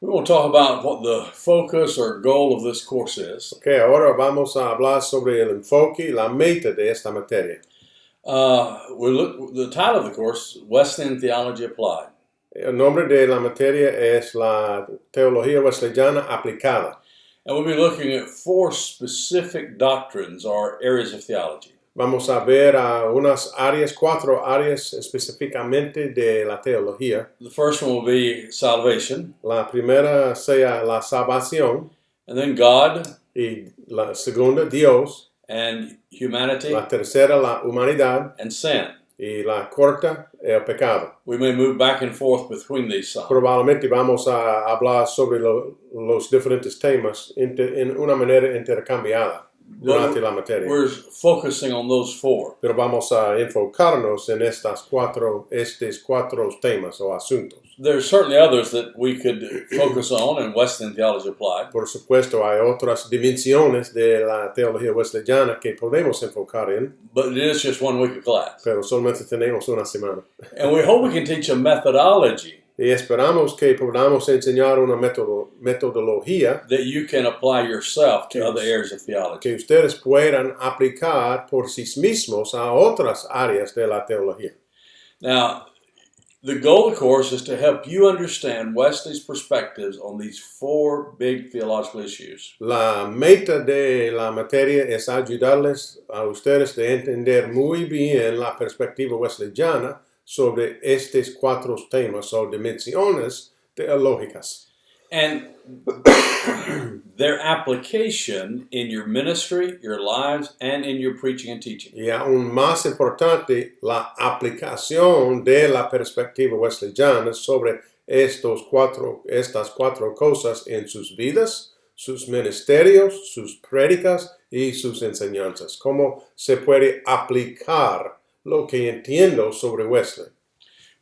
We want to talk about what the focus or goal of this course is. Ok, ahora vamos a hablar sobre el enfoque y la meta de esta materia. The title of the course, Wesleyan Theology Applied. El nombre de la materia es la teología wesleyana aplicada. And we'll be looking at 4 specific doctrines or areas of theology. Vamos a ver cuatro áreas específicamente de la teología. The first one will be salvation. La primera sea la salvación. And then God. Y la segunda, Dios. And humanity. La tercera, la humanidad. And sin. Y la cuarta, el pecado. We may move back and forth between these some. Probablemente vamos a hablar sobre los diferentes temas en una manera intercambiada durante la materia. We're focusing on those 4. Pero vamos a enfocarnos en estos cuatro temas o asuntos. There's certainly others that we could focus on in Wesleyan Theology Applied. Por supuesto, hay otras dimensiones de la teología wesleyana que podemos enfocar en. But it is just 1 week of class. Pero solamente tenemos una semana. And we hope we can teach a methodology. Y esperamos que podamos enseñar una metodología that you can apply yourself to other areas of theology. Que ustedes puedan aplicar por sí mismos a otras áreas de la teología. Now, the goal of the course is to help you understand Wesley's perspectives on these 4 big theological issues. La meta de la materia es ayudarles a ustedes de entender muy bien la perspectiva wesleyana sobre estos 4 temas o dimensiones teológicas. And their application in your ministry, your lives, and in your preaching and teaching. Y aún más importante, la aplicación de la perspectiva wesleyana sobre estas 4 cosas en sus vidas, sus ministerios, sus prédicas y sus enseñanzas. Cómo se puede aplicar lo que entiendo sobre Wesley.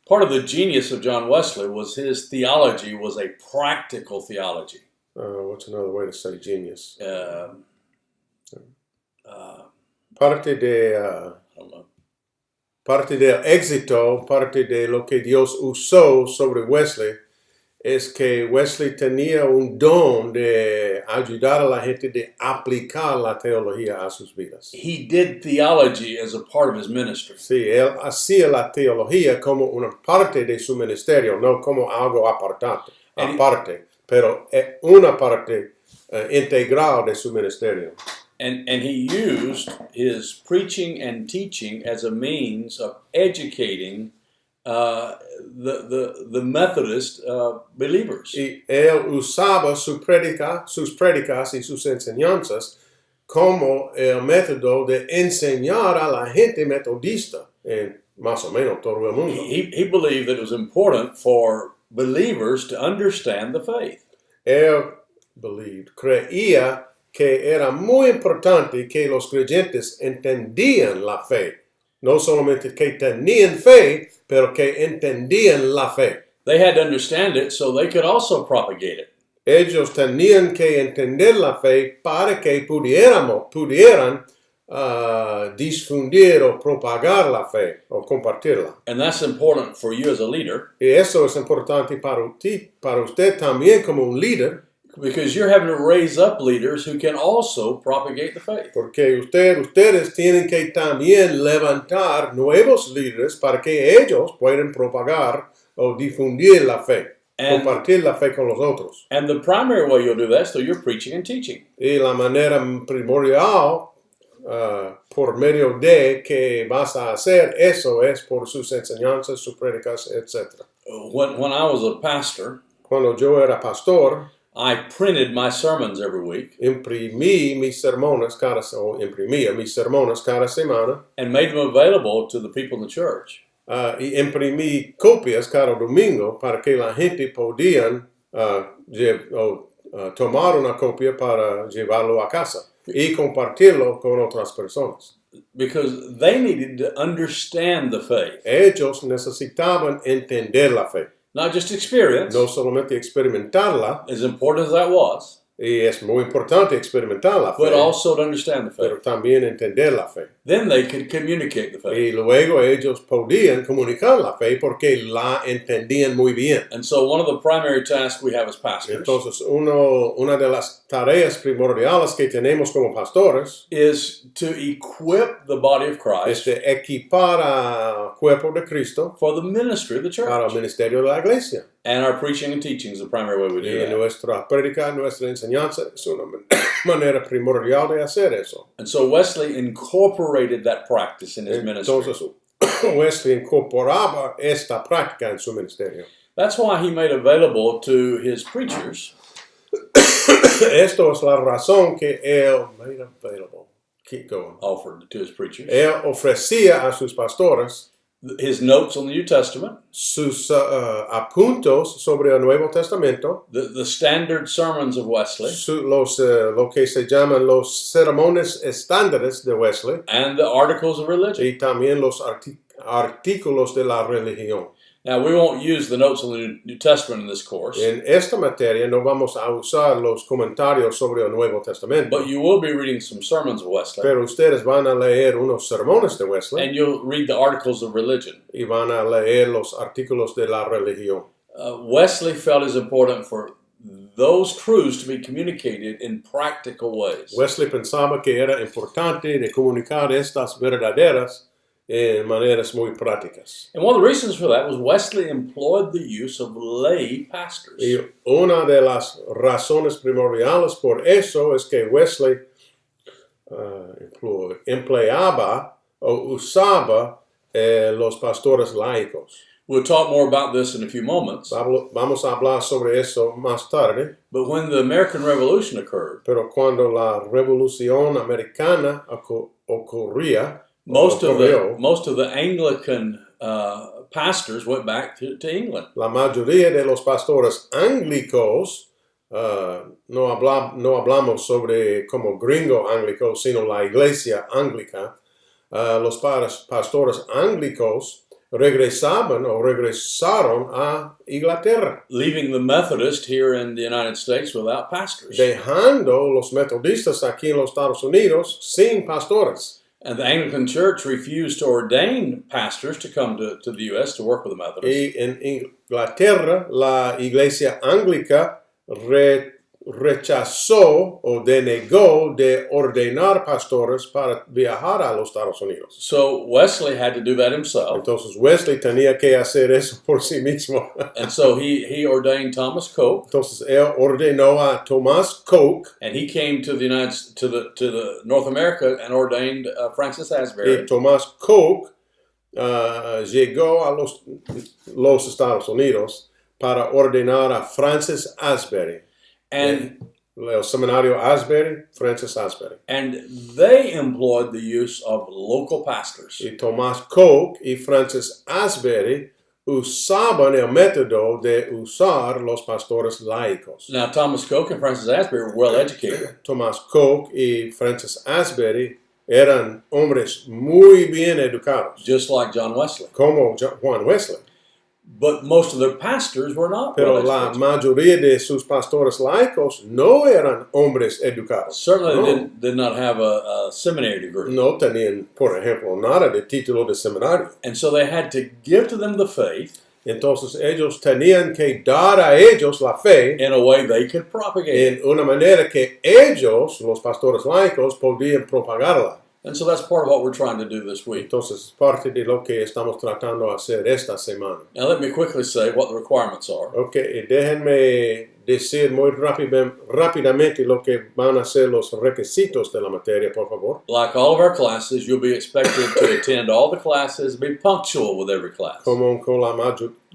Part of the genius of John Wesley was his theology was a practical theology. What's another way to say genius? Parte del éxito, parte de lo que Dios usó sobre Wesley es que Wesley tenía un don de ayudar a la gente de aplicar la teología a sus vidas. He did theology as a part of his ministry. Sí, él hacía la teología como una parte de su ministerio, no como algo aparte, pero una parte integral de su ministerio. And he used his preaching and teaching as a means of educating the Methodist believers. Y él usaba sus prédicas y sus enseñanzas como el método de enseñar a la gente metodista en más o menos todo el mundo. He believed that it was important for believers to understand the faith. Él creía que era muy importante que los creyentes entendían la fe. No solamente que tenían fe, pero que entendían la fe. They had to understand it so they could also propagate it. Ellos tenían que entender la fe para que pudieran difundir o propagar la fe o compartirla. And that's important for you as a leader. Y eso es importante para usted también como un líder. Because you're having to raise up leaders who can also propagate the faith. Porque ustedes tienen que también levantar nuevos líderes para que ellos puedan propagar o difundir la fe, compartir la fe con los otros. And the primary way you'll do that is through your preaching and teaching. Y la manera primordial por medio de que vas a hacer eso es por sus enseñanzas, sus prédicas, etc. When I was a pastor, cuando yo era pastor, I printed my sermons every week. Imprimía mis sermones cada semana. And made them available to the people in the church. Y imprimí copias cada domingo para que la gente podían tomar una copia para llevarlo a casa y compartirlo con otras personas. Because they needed to understand the faith. Ellos necesitaban entender la fe. Not just experience. No solamente experimentarla. As important as that was. Y es muy importante experimentar la but fe, also to understand the pero faith. también entender la fe. Then they could communicate the faith. Y luego ellos podían comunicar la fe porque la entendían muy bien. And so one of the primary tasks we have as pastors Entonces, una de las tareas primordiales que tenemos como pastores is to equip the body of es Christ de equipar al cuerpo de Cristo for the ministry of the para el church. ministerio de la iglesia. And our preaching and teaching is the primary way we do Y that. nuestra prédica, nuestra enseñanza es una manera primordial de hacer eso. And so Wesley incorporated that practice in his ministry. Entonces, Wesley incorporaba esta práctica en su ministerio. That's why he made available to his preachers Esto es la razón que él made available. Keep going. offered to his preachers Él ofrecía a sus pastores his notes on the New Testament, sus apuntos sobre el Nuevo Testamento, the standard sermons of Wesley, lo que se llaman los sermones estándares de Wesley and the articles of religion. y también los artículos de la religión. Now, we won't use the notes on the New Testament in this course, En esta materia no vamos a usar los comentarios sobre el Nuevo Testamento, but you will be reading some sermons of Wesley, pero ustedes van a leer unos sermones de Wesley and you'll read the articles of religion. y van a leer los artículos de la religión. Wesley felt it was important for those truths to be communicated in practical ways. Wesley pensaba que era importante de comunicar estas verdaderas en maneras muy prácticas. And one of the reasons for that was Wesley employed the use of lay pastors. Y una de las razones primordiales por eso es que Wesley empleaba o usaba los pastores laicos. We'll talk more about this in a few moments. Vamos a hablar sobre eso más tarde, But when the American Revolution occurred, pero cuando la Revolución Americana ocurría, most of the Anglican pastors went back to England. la mayoría de los pastores anglicos, no hablamos sobre como gringo anglicos, sino la iglesia anglica, los pastores anglicos regresaron a Inglaterra, Leaving the Methodist here in the United States without pastors. dejando los metodistas aquí en los Estados Unidos sin pastores. And the Anglican Church refused to ordain pastors to come to the U.S. to work with the Methodists. Y en Inglaterra, la iglesia anglica rechazó o denegó de ordenar pastores para viajar a los Estados Unidos. So Wesley had to do that himself. Entonces Wesley tenía que hacer eso por sí mismo. And so he ordained Thomas Coke, Entonces él ordenó a Thomas Coke and he came to the to North America and ordained Francis y Asbury. Thomas Coke llegó a los Estados Unidos para ordenar a Francis Asbury. And El seminario Asbury, Francis Asbury. and they employed the use of local pastors. Y Thomas Coke y Francis Asbury usaban el método de usar los pastores laicos. Now, Thomas Coke and Francis Asbury were well educated, Thomas Coke y Francis Asbury eran hombres muy bien educados, just like John Wesley. como Juan Wesley. But most of their pastors were not Pero well la educated. mayoría de sus pastores laicos no eran hombres educados. Certainly No, did not have a seminary degree. no tenían, por ejemplo, nada de título de seminario. And so they had to give to them the faith Entonces ellos tenían que dar a ellos la fe in a way they could propagate. en una manera que ellos, los pastores laicos, podían propagarla. And so that's part of what we're trying to do this week. Entonces, parte de lo que estamos tratando de hacer esta semana. Now, let me quickly say what the requirements are. Ok, déjenme decir muy rápidamente lo que van a ser los requisitos de la materia, por favor. Like all of our classes, you'll be expected to attend all the classes, be punctual with every class. Como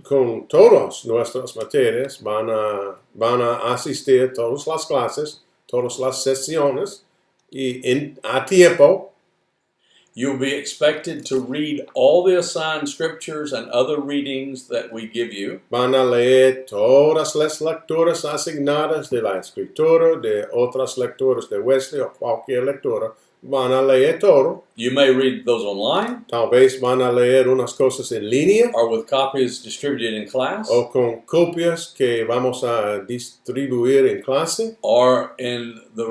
con todas nuestras materias, van a asistir a todas las clases, todas las sesiones, y a tiempo. You'll be expected to read all the assigned scriptures and other readings that we give you. Van a leer todas las lecturas asignadas de la escritura, de otras lecturas de Wesley o cualquier lectura van a leer todo. You may read those online Tal vez van a leer unas cosas en línea or with copies distributed in class o con copias que vamos a distribuir en clase or in the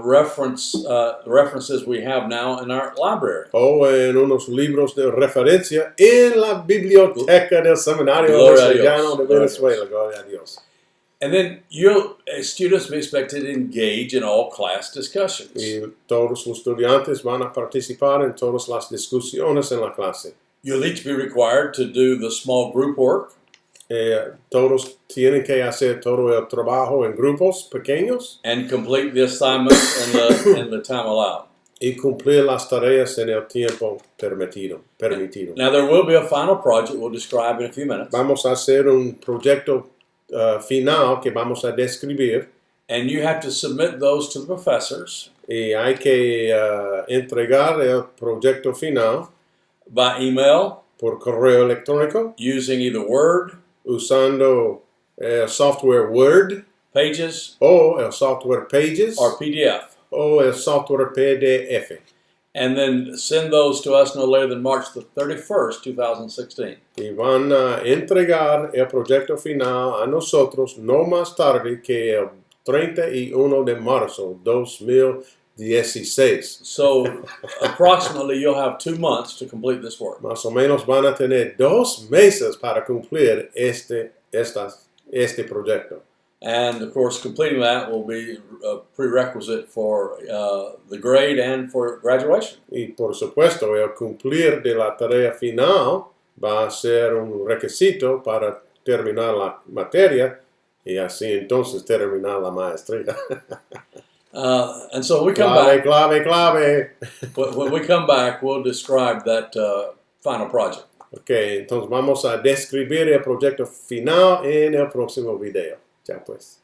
references we have now in our library. o en unos libros de referencia en la biblioteca del Seminario Gloria a Wesleyano Dios. de Gloria a Venezuela. Gloria a Dios. And then students be expected to engage in all class discussions. Y todos los estudiantes van a participar en todas las discusiones en la clase. You'll each be required to do the small group work. Todos tienen que hacer todo el trabajo en grupos pequeños And complete the assignment in the time allowed. y cumplir las tareas en el tiempo permitido. Now there will be a final project we'll describe in a few minutes. Vamos a hacer un proyecto final que vamos a describir And you have to submit those to the professors y hay que entregar el proyecto final by email por correo electrónico using either Word, usando el software Word Pages, o el software Pages or PDF. o el software PDF. And then send those to us no later than March the 31st, 2016. Y van a entregar el proyecto final a nosotros no más tarde que el 31 de marzo 2016. So approximately you'll have 2 months to complete this work. Más o menos van a tener 2 meses para cumplir este proyecto. And of course, completing that will be a prerequisite for the grade and for graduation. Y por supuesto, el cumplir de la tarea final va a ser un requisito para terminar la materia y así entonces terminar la maestría. And so when we come back, Clave. when we come back, we'll describe that final project. Ok, entonces vamos a describir el proyecto final en el próximo video. Ya pues.